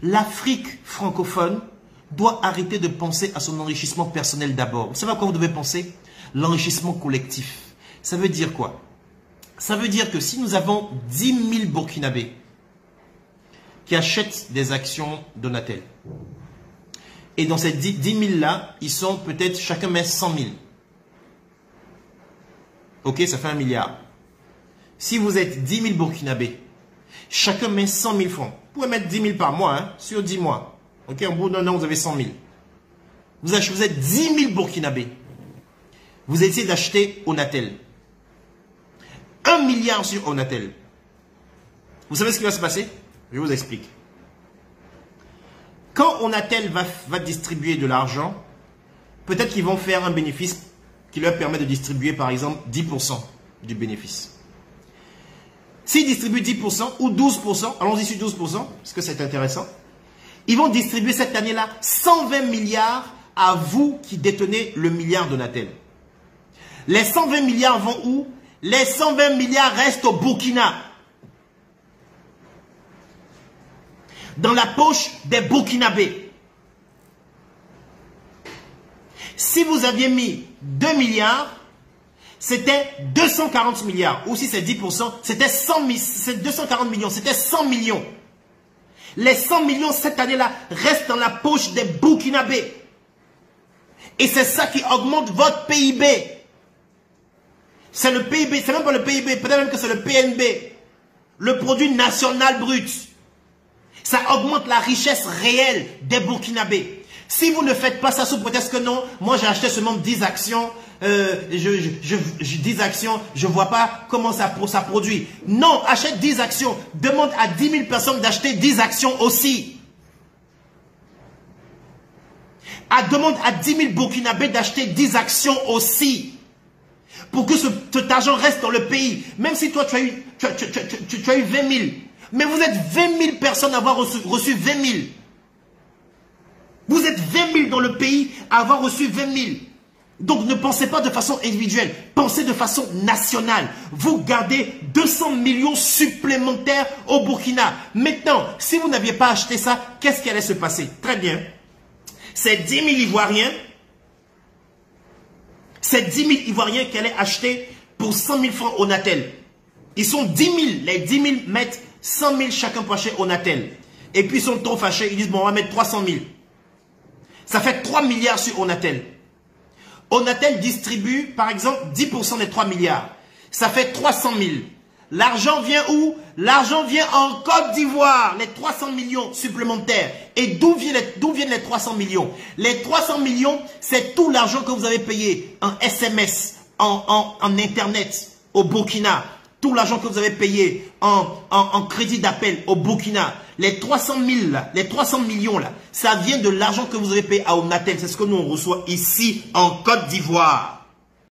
l'Afrique francophone doit arrêter de penser à son enrichissement personnel d'abord. Vous savez à quoi vous devez penser? L'enrichissement collectif. Ça veut dire quoi? Ça veut dire que si nous avons 10 000 Burkinabés qui achètent des actions Donatel, et dans ces 10 000 là, ils sont peut-être, chacun met 100 000. Ok, ça fait 1 milliard. Si vous êtes 10 000 Burkinabés, chacun met 100 000 francs. Vous pouvez mettre 10 000 par mois, hein, sur 10 mois. Ok, en bout d'un an, vous avez 100 000. Vous êtes 10 000 Burkinabés. Vous essayez d'acheter Onatel. 1 milliard sur Onatel. Vous savez ce qui va se passer? Je vous explique. Quand Onatel va distribuer de l'argent, peut-être qu'ils vont faire un bénéfice qui leur permet de distribuer par exemple 10% du bénéfice. S'ils distribuent 10% ou 12%, allons-y sur 12%, parce que c'est intéressant, ils vont distribuer cette année-là 120 milliards à vous qui détenez le milliard Donatel. Les 120 milliards vont où? Les 120 milliards restent au Burkina. Dans la poche des Burkinabés. Si vous aviez mis 2 milliards, c'était 240 milliards. Ou si c'est 10%, c'était 240 millions. C'était 100 millions. Les 100 millions cette année-là restent dans la poche des Burkinabés. Et c'est ça qui augmente votre PIB. C'est le PIB, c'est même pas le PIB, peut-être même que c'est le PNB. Le produit national brut. Ça augmente la richesse réelle des Burkinabés. Si vous ne faites pas ça sous prétexte que non, moi j'ai acheté seulement 10 actions, 10 actions, je ne vois pas comment ça produit. Non, achète 10 actions. Demande à 10 000 personnes d'acheter 10 actions aussi. Demande à 10 000 Burkinabés d'acheter 10 actions aussi. Pour que cet argent reste dans le pays. Même si toi tu as eu 20 000. Mais vous êtes 20 000 personnes à avoir reçu 20 000. Vous êtes 20 000 dans le pays à avoir reçu 20 000. Donc ne pensez pas de façon individuelle. Pensez de façon nationale. Vous gardez 200 millions supplémentaires au Burkina. Maintenant, si vous n'aviez pas acheté ça, qu'est-ce qui allait se passer? Très bien. C'est 10 000 Ivoiriens. C'est 10 000 Ivoiriens qui allaient acheter pour 100 000 francs Onatel. Ils sont 10 000. Les 10 000 mettent 100 000 chacun pour acheter Onatel. Et puis ils sont trop fâchés. Ils disent, bon, on va mettre 300 000. Ça fait 3 milliards sur Onatel. Onatel distribue, par exemple, 10% des 3 milliards. Ça fait 300 000. L'argent vient où? L'argent vient en Côte d'Ivoire. Les 300 millions supplémentaires. Et d'où viennent les 300 millions? Les 300 millions, c'est tout l'argent que vous avez payé en SMS, en Internet au Burkina. Tout l'argent que vous avez payé en crédit d'appel au Burkina. Les 300 000 là, les 300 millions là, ça vient de l'argent que vous avez payé à Onatel. C'est ce que nous on reçoit ici en Côte d'Ivoire.